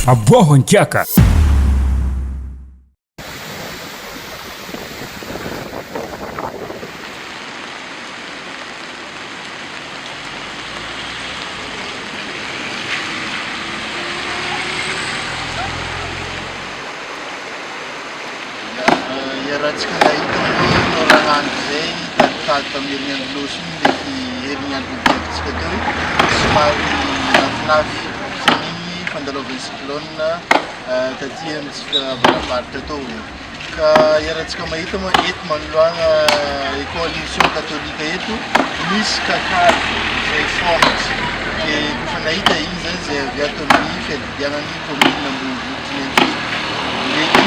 Aboaho Ankiaka. Ratsika nahita noragnandro zay tatitady tamin'ny herinandro loatra iny ndraiky herinandro midiavytsika teo somary lafinafy satria fandalaovan'ny cyclone taty amintsika avarafaritra tao. Ka ratsika mahita moa eto manoloagna école mission catholique eto misy kakazo zay forte dia kofa nahita igny zany zay avy ato amin'ny fiadidianan'ny commune Aboaho ndraiky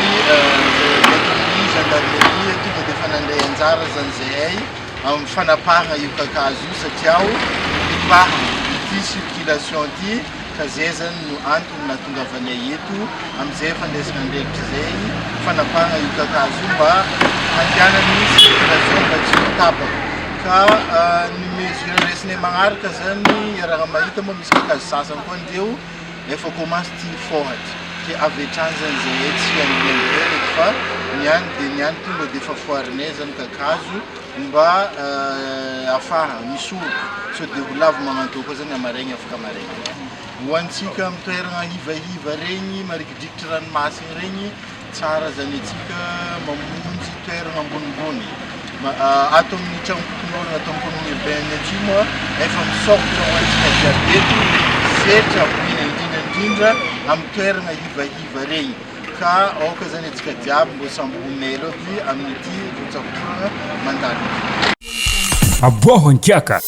gendarmerie tonga dia fanandray anjara zany zahay amin'ny fanapahana io kakazo io satria mipahana ity circulation ty ka zay zany no antony nahatongavanay eto amin'izay fandraisana andraikitra zay fanapahana io kakazo io mba handehanany circulation mba tsy ho tapaka. Ka ny mesure raisinay magnaraka zany raha mahita moa misy kakazo sasany koa andreo efa commence ty fohatra dia avetrany zany zay tsy handehandeha fa niany dia niany tonga dia efa foarinay zany kakazo mba afaha misoro so dia ho lavo magnantoka zany amaraigny afaka amaraigny. Ho antsika amin'ny toerana hivahiva regny marikidrikitra ranomasina regny tsara zany atsika mamonjy toerana ambonimbony ato amin'ny tranokon'olona ato amin'ny commune urbaine aty moa efa misokotra ho antsika jiaby eto setra amina indrindra amin'ny toerana hivahiva regny ka aoka zany atsika jiaby mbo samby homelo aby amin'ity rotsa-korana mandalo. Aboaho Ankiaka.